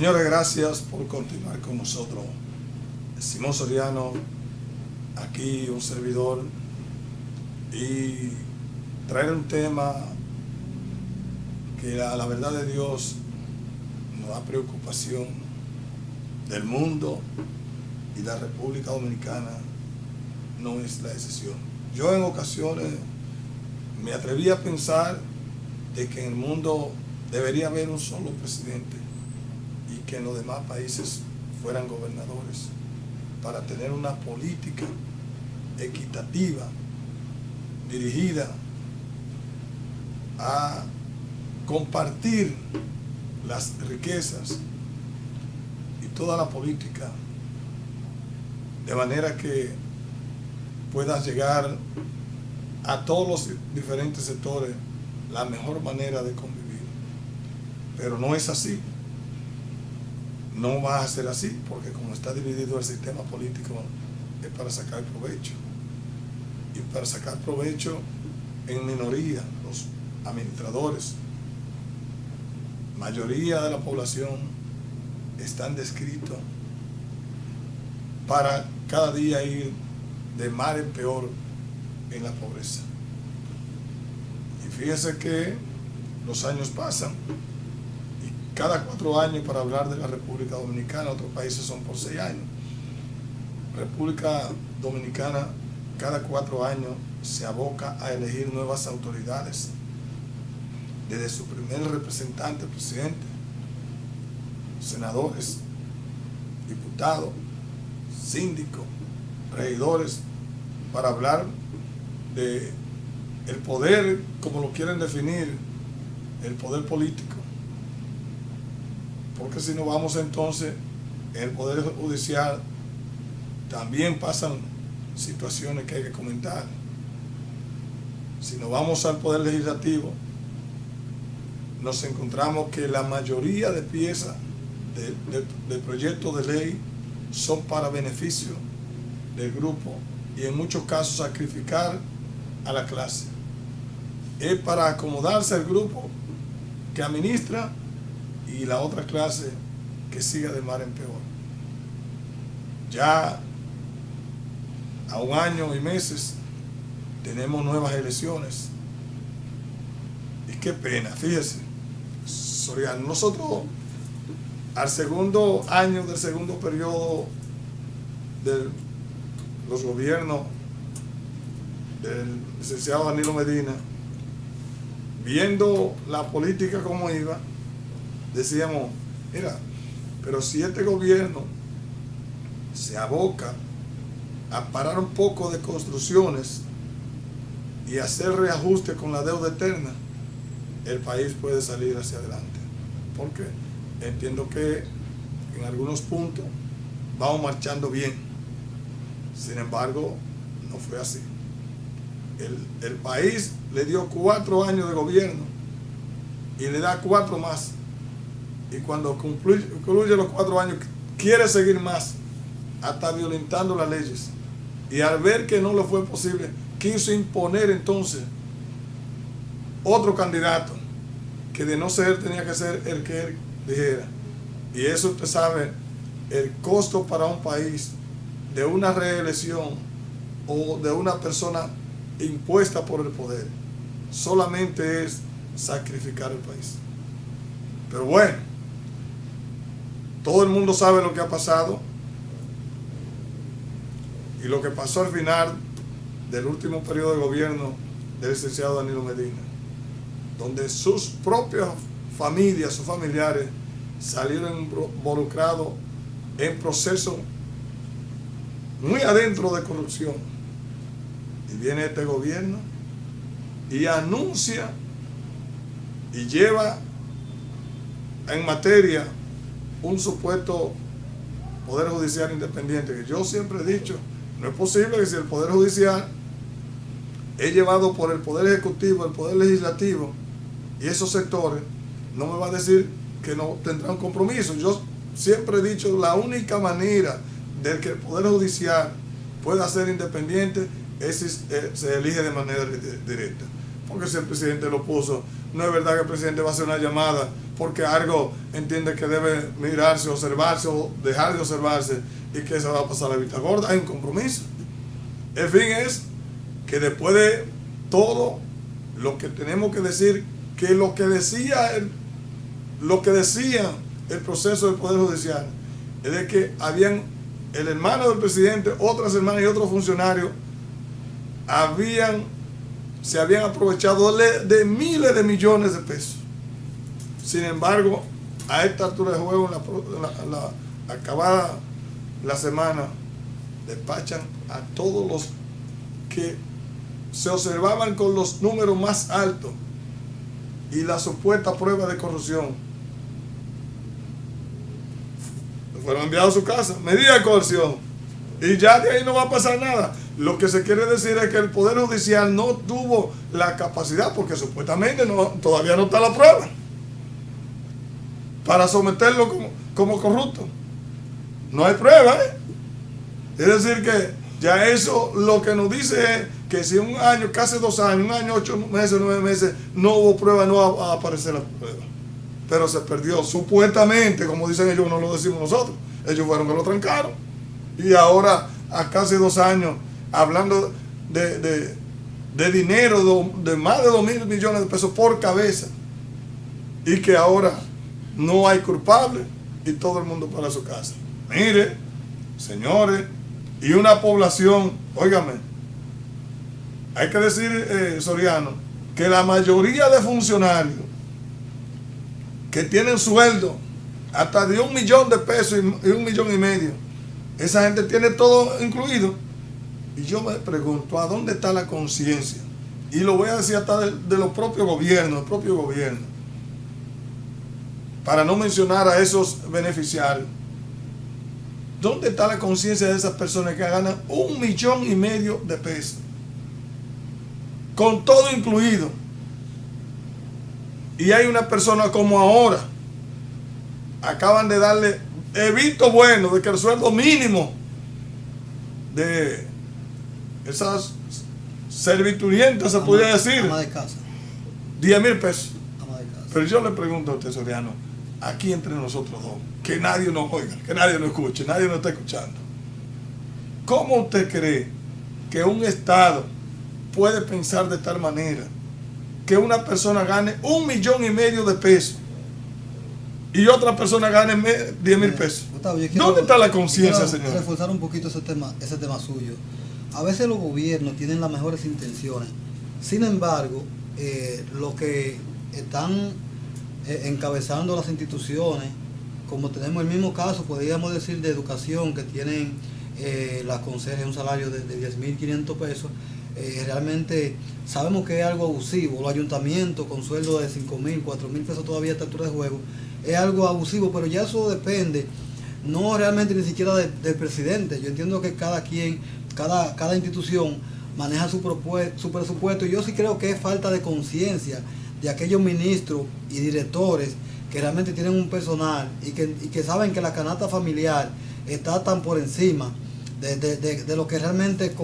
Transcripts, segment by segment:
Señores, gracias por continuar con nosotros. Simón Soriano, aquí un servidor, y traer un tema que a la verdad de Dios nos da preocupación del mundo y de la República Dominicana no es la excepción. Yo en ocasiones me atreví a pensar de que en el mundo debería haber un solo presidente y que en los demás países fueran gobernadores para tener una política equitativa dirigida a compartir las riquezas y toda la política de manera que pueda llegar a todos los diferentes sectores la mejor manera de convivir. Pero no es así. No va a ser así, porque como está dividido el sistema político, es para sacar provecho. Y para sacar provecho en minoría, los administradores. Mayoría de la población están descritos para cada día ir de mal en peor en la pobreza. Y fíjese que los años pasan y cada 4 años, para hablar de la República Dominicana, otros países son por 6 años. República Dominicana cada 4 años se aboca a elegir nuevas autoridades, desde su primer representante, presidente, senadores, diputados, síndicos, regidores, para hablar de el poder, como lo quieren definir, el poder político. Porque si no vamos entonces, en el poder judicial también pasan situaciones que hay que comentar. Si nos vamos al poder legislativo, nos encontramos que la mayoría de piezas de proyectos de ley son para beneficio del grupo y en muchos casos sacrificar a la clase. Es para acomodarse al grupo que administra y la otra clase que siga de mal en peor. Ya a 1 año y meses tenemos nuevas elecciones. Y qué pena, fíjese, Soriano, nosotros al segundo año del segundo periodo de los gobiernos del licenciado Danilo Medina, viendo la política como iba, decíamos, mira, pero si este gobierno se aboca a parar un poco de construcciones y hacer reajuste con la deuda eterna, el país puede salir hacia adelante. Porque entiendo que en algunos puntos vamos marchando bien. Sin embargo, no fue así. El país le dio 4 años de gobierno y le da 4 más. Y cuando concluye los 4 años, quiere seguir más, hasta violentando las leyes. Y al ver que no le fue posible, quiso imponer entonces otro candidato, que de no ser tenía que ser el que él dijera. Y eso usted sabe, el costo para un país de una reelección o de una persona impuesta por el poder, solamente es sacrificar el país. Pero bueno, todo el mundo sabe lo que ha pasado y lo que pasó al final del último periodo de gobierno del licenciado Danilo Medina, donde sus propias familias, sus familiares, salieron involucrados en procesos muy adentro de corrupción. Y viene este gobierno y anuncia y lleva en materia un supuesto poder judicial independiente, que yo siempre he dicho, no es posible que si el poder judicial es llevado por el poder ejecutivo, el poder legislativo y esos sectores, no me va a decir que no tendrán compromiso. Yo siempre he dicho, la única manera de que el poder judicial pueda ser independiente es si se elige de manera directa. Porque si el presidente lo puso, no es verdad que el presidente va a hacer una llamada porque algo entiende que debe mirarse, observarse o dejar de observarse y que se va a pasar la vista gorda. Hay un compromiso. El fin es que después de todo lo que tenemos que decir, que lo que decía el proceso del Poder Judicial es de que habían el hermano del presidente, otras hermanas y otros funcionarios se habían aprovechado de miles de millones de pesos. Sin embargo, a esta altura de juego, acabada la semana, despachan a todos los que se observaban con los números más altos y la supuesta prueba de corrupción. Fueron enviados a su casa, medida de coerción, y ya de ahí no va a pasar nada. Lo que se quiere decir es que el Poder Judicial no tuvo la capacidad, porque supuestamente todavía no está la prueba, para someterlo como corrupto. No hay prueba, ¿eh? Es decir que ya eso lo que nos dice es que si un año, casi 2 años, 1 año, 8 meses, 9 meses, no hubo prueba, no va a aparecer la prueba. Pero se perdió, supuestamente, como dicen ellos, no lo decimos nosotros. Ellos fueron que lo trancaron. Y ahora, a casi 2 años, hablando de dinero de más de 2.000 millones de pesos por cabeza. Y que ahora no hay culpable y todo el mundo para su casa. Mire, señores, y una población, óigame, hay que decir, Soriano, que la mayoría de funcionarios que tienen sueldo hasta de 1 millón de pesos y 1,5 millones, esa gente tiene todo incluido. Y yo me pregunto, ¿a dónde está la conciencia? Y lo voy a decir hasta de los propios gobiernos, el propio gobierno, para no mencionar a esos beneficiarios. ¿Dónde está la conciencia de esas personas que ganan 1,5 millones de pesos? Con todo incluido. Y hay una persona como ahora, acaban de darle el visto bueno de que el sueldo mínimo de esas serviturientas, se podría decir, ama de casa, 10,000 pesos. ama de casa. Pero yo le pregunto a usted, Soriano, aquí entre nosotros dos, que nadie nos oiga, que nadie nos escuche, nadie nos está escuchando. ¿Cómo usted cree que un Estado puede pensar de tal manera que una persona gane 1,5 millones de pesos y otra persona gane 10,000 pesos? Gustavo, ¿Dónde está la conciencia, señor? Reforzar un poquito ese tema suyo. A veces los gobiernos tienen las mejores intenciones. Sin embargo, los que están encabezando las instituciones, como tenemos el mismo caso, podríamos decir, de educación, que tienen las conserjes un salario de 10.500 pesos, realmente sabemos que es algo abusivo. Los ayuntamientos con sueldo de 5.000, 4.000 pesos todavía a esta altura de juego, es algo abusivo, pero ya eso depende, no realmente ni siquiera del presidente. Yo entiendo que cada quien, cada institución maneja su presupuesto, y yo sí creo que es falta de conciencia de aquellos ministros y directores que realmente tienen un personal y que saben que la canasta familiar está tan por encima de lo que realmente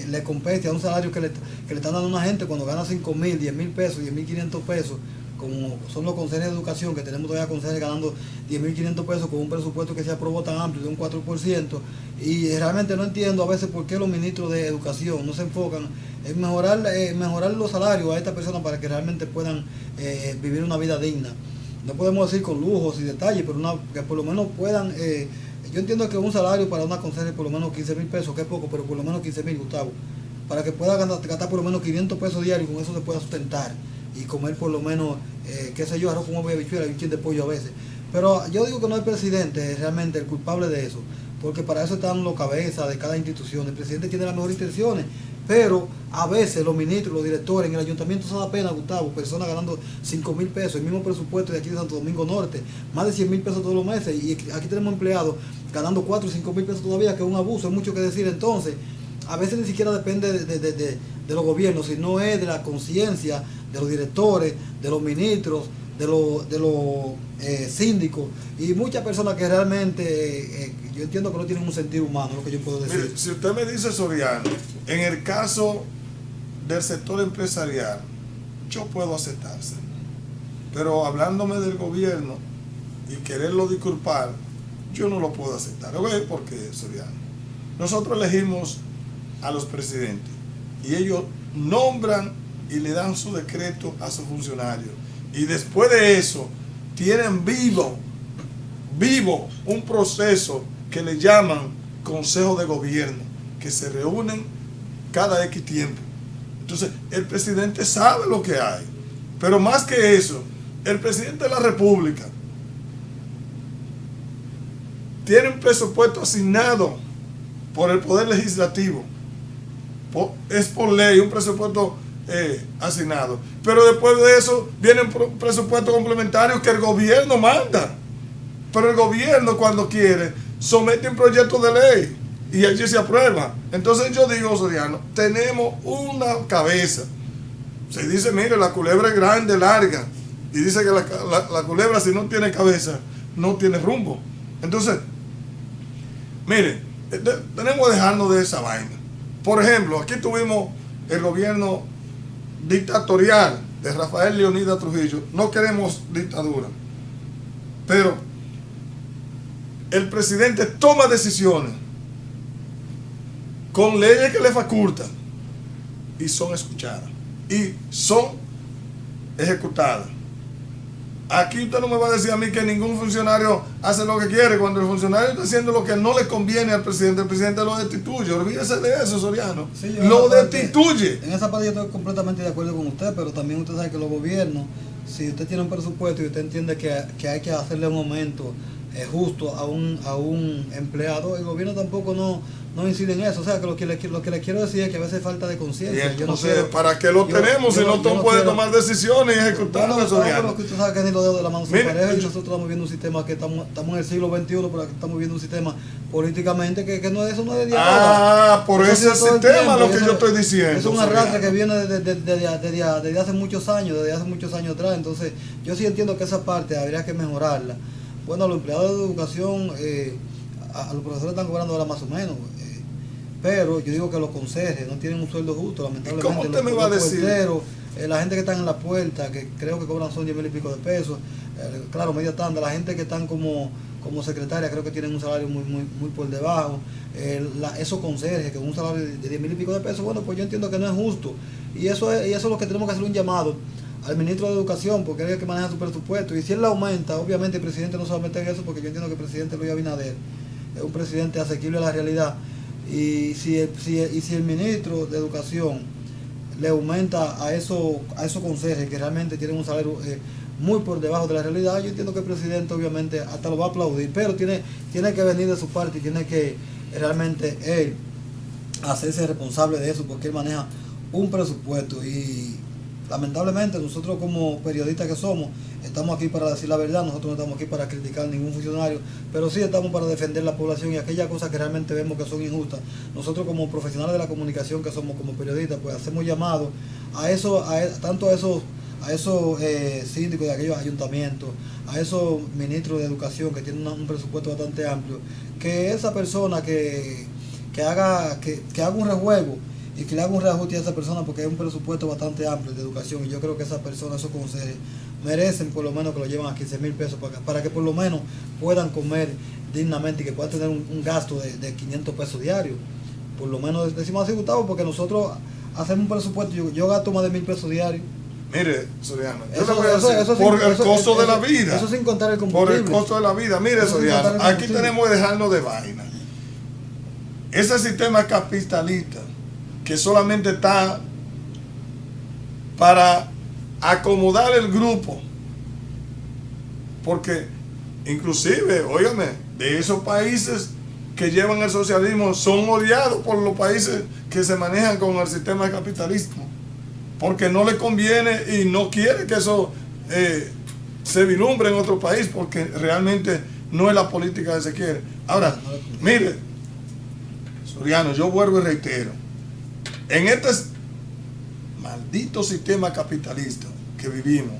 le compete a un salario que le están dando a una gente cuando gana 5.000, 10.000 pesos, 10.500 pesos, como son los consejos de educación, que tenemos todavía consejos ganando 10.500 pesos con un presupuesto que se aprobó tan amplio de un 4%, y realmente no entiendo a veces por qué los ministros de educación no se enfocan en mejorar los salarios a estas personas para que realmente puedan vivir una vida digna. No podemos decir con lujos y detalles, pero que por lo menos puedan. Yo entiendo que un salario para una consejera por lo menos 15.000 pesos, que es poco, pero por lo menos 15.000, Gustavo, para que pueda gastar por lo menos 500 pesos diarios, y con eso se pueda sustentar y comer por lo menos, qué sé yo, arroz con huevo y habichuela y un chin de pollo a veces. Pero yo digo que no es el presidente realmente el culpable de eso, porque para eso están los cabezas de cada institución. El presidente tiene las mejores intenciones, pero a veces los ministros, los directores en el ayuntamiento se da pena, Gustavo, personas ganando 5.000 pesos, el mismo presupuesto de aquí de Santo Domingo Norte, más de 100.000 pesos todos los meses, y aquí tenemos empleados ganando 4 o 5.000 pesos todavía, que es un abuso, hay mucho que decir. Entonces, a veces ni siquiera depende de los gobiernos, sino es de la conciencia de los directores, de los ministros, de los síndicos y muchas personas que realmente yo entiendo que no tienen un sentido humano, lo que yo puedo decir. Mire, si usted me dice, Soriano, en el caso del sector empresarial, yo puedo aceptarse. pero hablándome del gobierno y quererlo disculpar, yo no lo puedo aceptar. ¿Ok? Porque, Soriano, nosotros elegimos a los presidentes y ellos nombran y le dan su decreto a sus funcionarios. Y después de eso, tienen vivo un proceso que le llaman Consejo de Gobierno, que se reúnen cada X tiempo. Entonces, el presidente sabe lo que hay. Pero más que eso, el presidente de la República tiene un presupuesto asignado por el Poder Legislativo. Es por ley un presupuesto asignado. Pero después de eso viene un presupuesto complementario que el gobierno manda. Pero el gobierno, cuando quiere, somete un proyecto de ley y allí se aprueba. Entonces yo digo, Soriano, tenemos una cabeza. Se dice, mire, la culebra es grande, larga. Y dice que la culebra, si no tiene cabeza, no tiene rumbo. Entonces, mire, tenemos que dejarnos de esa vaina. Por ejemplo, aquí tuvimos el gobierno dictatorial de Rafael Leonidas Trujillo. No queremos dictadura, pero el presidente toma decisiones con leyes que le facultan y son escuchadas y son ejecutadas. Aquí usted no me va a decir a mí que ningún funcionario hace lo que quiere. Cuando el funcionario está haciendo lo que no le conviene al presidente, el presidente lo destituye. Olvídese de eso, Soriano. Sí, lo destituye. En esa parte yo estoy completamente de acuerdo con usted, pero también usted sabe que los gobiernos, si usted tiene un presupuesto y usted entiende que hay que hacerle un aumento justo a un empleado, el gobierno tampoco no incide en eso. O sea, que lo que le quiero decir es que a veces falta de conciencia. Yo no sé, ¿para qué lo tenemos si no puede tomar decisiones y ejecutarlas? Bueno, que usted sabe que ni los dedos de la mano se pareja, y nosotros estamos viendo un sistema que estamos en el siglo XXI, pero estamos viendo un sistema políticamente que no es de ahora. Por ese sistema lo que yo estoy diciendo. Es un arrastre que viene desde hace muchos años atrás. Entonces, yo sí entiendo que esa parte habría que mejorarla. Bueno, a los empleados de educación, a los profesores están cobrando ahora más o menos, pero yo digo que los conserjes no tienen un sueldo justo, lamentablemente. ¿Cómo usted me va a decir? Porteros, la gente que está en la puerta, que creo que cobran son 10,000 y pico de pesos, claro, media tanda, la gente que están como secretaria, creo que tienen un salario muy por debajo, esos conserjes que un salario de 10,000 y pico de pesos, bueno, pues yo entiendo que no es justo, y eso es lo que tenemos que hacer un llamado al ministro de Educación, porque él es el que maneja su presupuesto, y si él la aumenta, obviamente el presidente no se va a meter en eso, porque yo entiendo que el presidente Luis Abinader es un presidente asequible a la realidad, y si el ministro de Educación le aumenta a esos consejeros que realmente tienen un salario muy por debajo de la realidad, yo entiendo que el presidente obviamente hasta lo va a aplaudir, pero tiene que venir de su parte y tiene que realmente él hacerse responsable de eso, porque él maneja un presupuesto y lamentablemente nosotros como periodistas que somos, estamos aquí para decir la verdad, nosotros no estamos aquí para criticar a ningún funcionario, pero sí estamos para defender la población y aquellas cosas que realmente vemos que son injustas. Nosotros como profesionales de la comunicación que somos, como periodistas, pues hacemos llamados tanto a esos síndicos de aquellos ayuntamientos, a esos ministros de educación que tienen un presupuesto bastante amplio, que esa persona que haga un rejuego y que le haga un reajuste a esa persona, porque hay un presupuesto bastante amplio de educación, y yo creo que esas personas, esos consejeros, merecen por lo menos que lo lleven a 15,000 pesos para que por lo menos puedan comer dignamente y que puedan tener un gasto de 500 pesos diarios. Por lo menos decimos así, Gustavo, porque nosotros hacemos un presupuesto, yo gasto más de 1,000 pesos diarios. Mire, Soriano, yo le voy a decir, por el costo de la vida. Eso sin contar el combustible. Por el costo de la vida. Mire, Soriano, aquí tenemos que dejarnos de vaina. Ese sistema capitalista que solamente está para acomodar el grupo, porque inclusive, óigame, de esos países que llevan el socialismo son odiados por los países que se manejan con el sistema de capitalismo, porque no le conviene y no quiere que eso se vislumbre en otro país, porque realmente no es la política que se quiere. Ahora, mire, Soriano, yo vuelvo y reitero, en este maldito sistema capitalista que vivimos,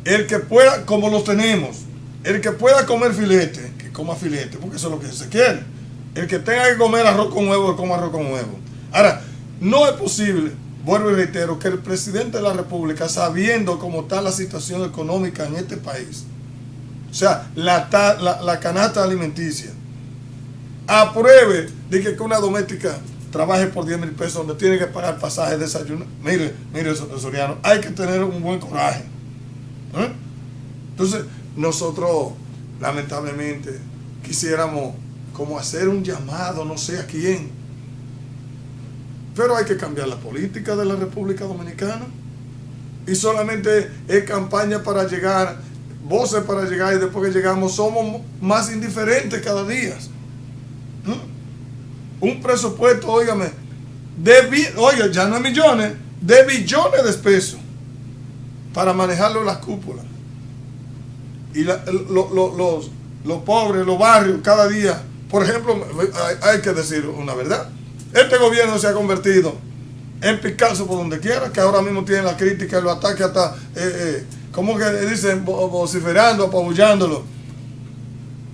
el que pueda, como los tenemos, el que pueda comer filete, que coma filete, porque eso es lo que se quiere. El que tenga que comer arroz con huevo, que coma arroz con huevo. Ahora, no es posible, vuelvo y reitero, que el presidente de la República, sabiendo cómo está la situación económica en este país, o sea, la canasta alimenticia, apruebe de que una doméstica trabaje por 10,000 pesos donde tiene que pagar pasaje, desayuno. Mire, Soriano, hay que tener un buen coraje. Entonces, nosotros, lamentablemente, quisiéramos como hacer un llamado, no sé a quién, pero hay que cambiar la política de la República Dominicana. Y solamente es campaña para llegar, voces para llegar, y después que llegamos somos más indiferentes cada día. Un presupuesto, óigame, oiga, ya no es millones, de billones de pesos para manejarlo en las cúpulas. Y los pobres, los barrios, cada día, por ejemplo, hay que decir una verdad. Este gobierno se ha convertido en Picasso por donde quiera, que ahora mismo tiene la crítica y los ataques hasta, ¿cómo que dicen? Vociferando, apabullándolo.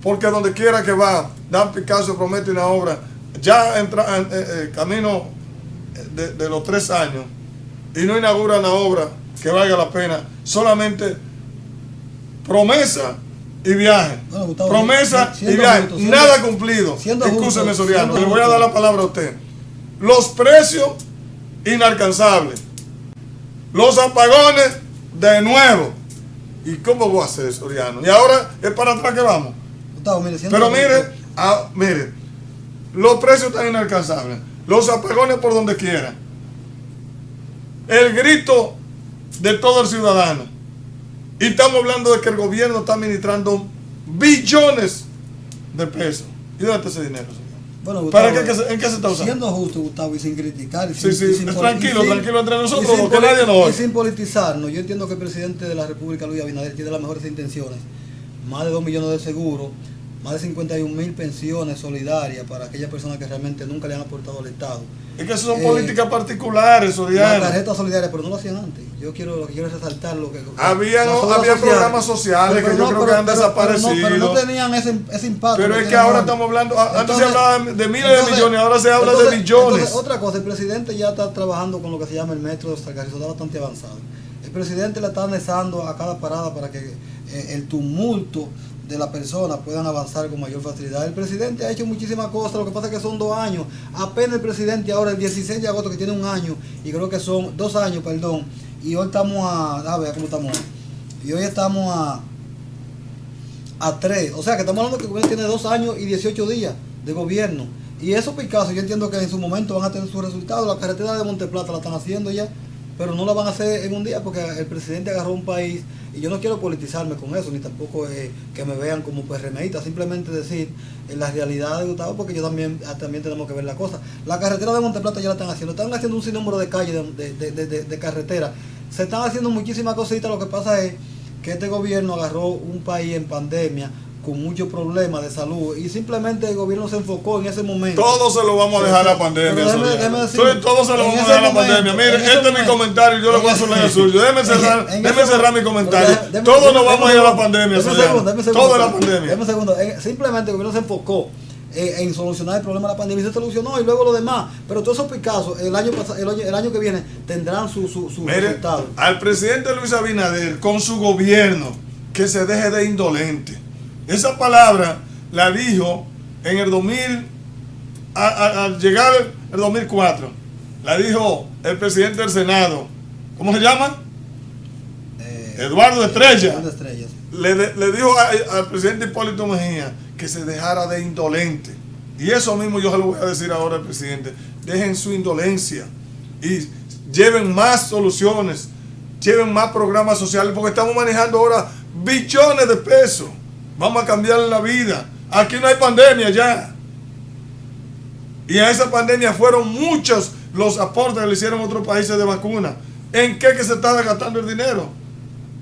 Porque donde quiera que va, Dan Picasso promete una obra. Ya entra camino de los 3 años y no inaugura una obra que valga la pena. Solamente promesa y viaje. Bueno, Gustavo, promesa y viaje. Nada cumplido. Excúseme, Soriano, le voy a dar la palabra a usted. Los precios inalcanzables. Los apagones de nuevo. ¿Y cómo voy a hacer, Soriano? Y ahora es para atrás que vamos. Gustavo, mire, pero mire, los precios están inalcanzables, los apagones por donde quiera, el grito de todo el ciudadano, y estamos hablando de que el gobierno está administrando billones de pesos. ¿Y dónde está ese dinero, señor? Bueno, Gustavo, ¿En qué se está usando? Siendo justo, Gustavo, y sin criticar. Y tranquilo entre nosotros, porque nadie nos oye. Y sin politizarnos, yo entiendo que el presidente de la República, Luis Abinader, tiene las mejores intenciones. Más de 2 millones de seguros, más de 51,000 pensiones solidarias para aquellas personas que realmente nunca le han aportado al Estado. Es que eso son políticas particulares, Soriano. La tarjeta solidaria, pero no lo hacían antes. Lo que quiero es resaltar lo que... Había programas sociales que yo creo que han desaparecido. Pero no tenían ese impacto. Pero es que ahora estamos hablando, antes se hablaba de miles de millones, ahora se habla de millones. Entonces, otra cosa, el presidente ya está trabajando con lo que se llama el metro de Salgarrizo, está bastante avanzado. El presidente le está anexando a cada parada para que el tumulto de la persona puedan avanzar con mayor facilidad. El presidente ha hecho muchísimas cosas, lo que pasa es que son 2 años. Apenas el presidente ahora, el 16 de agosto, que tiene 1 año, y creo que son 2 años, perdón, y hoy estamos a ver cómo estamos. Y hoy estamos a 3. O sea que estamos hablando que el gobierno tiene 2 años y 18 días de gobierno. Y esos Picasso, yo entiendo que en su momento van a tener sus resultados. La carretera de Monteplata la están haciendo ya, pero no la van a hacer en un día porque el presidente agarró un país, y yo no quiero politizarme con eso, ni tampoco que me vean como PRMista, simplemente decir la realidad de Gustavo, porque yo también tenemos que ver la cosa. La carretera de Monteplata ya la están haciendo un sinnúmero de calles, de carretera, se están haciendo muchísimas cositas. Lo que pasa es que este gobierno agarró un país en pandemia, con muchos problemas de salud, y simplemente el gobierno se enfocó en ese momento. Todo se lo vamos a dejar a la pandemia. Todo se lo vamos a dejar a la pandemia. Mire, este es mi comentario, yo le voy a hacer el suyo. Déjeme cerrar mi comentario. Todos nos vamos a ir a la pandemia. Todo es la pandemia. Déjeme un segundo. Simplemente el gobierno se enfocó en solucionar el problema de la pandemia y se solucionó, y luego lo demás. Pero todos esos Picasso el año que viene tendrán su resultado. Al presidente Luis Abinader, con su gobierno, que se deje de indolente. Esa palabra la dijo en el 2000, al llegar el 2004, la dijo el presidente del Senado, ¿cómo se llama? Eduardo Estrella. Le dijo al presidente Hipólito Mejía que se dejara de indolente. Y eso mismo yo se lo voy a decir ahora al presidente. Dejen su indolencia y lleven más soluciones, lleven más programas sociales, porque estamos manejando ahora billones de pesos. Vamos a cambiar la vida. Aquí no hay pandemia ya. Y a esa pandemia fueron muchos los aportes que le hicieron otros países de vacuna. ¿En qué que se está gastando el dinero?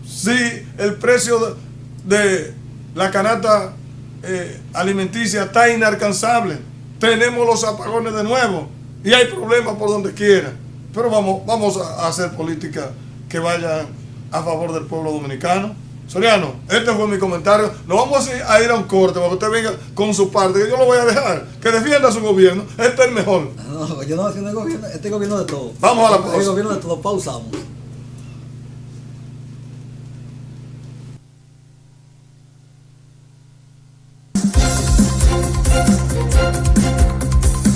Si el precio de la canasta alimenticia está inalcanzable, tenemos los apagones de nuevo y hay problemas por donde quiera. Pero vamos a hacer política que vaya a favor del pueblo dominicano. Soriano, este fue mi comentario. Nos vamos a ir a un corte para que usted venga con su parte, que yo lo voy a dejar, que defienda a su gobierno. Este es el mejor. No, yo no haciendo el gobierno, este gobierno de todo. Vamos a la pausa. El gobierno de todo, pausamos.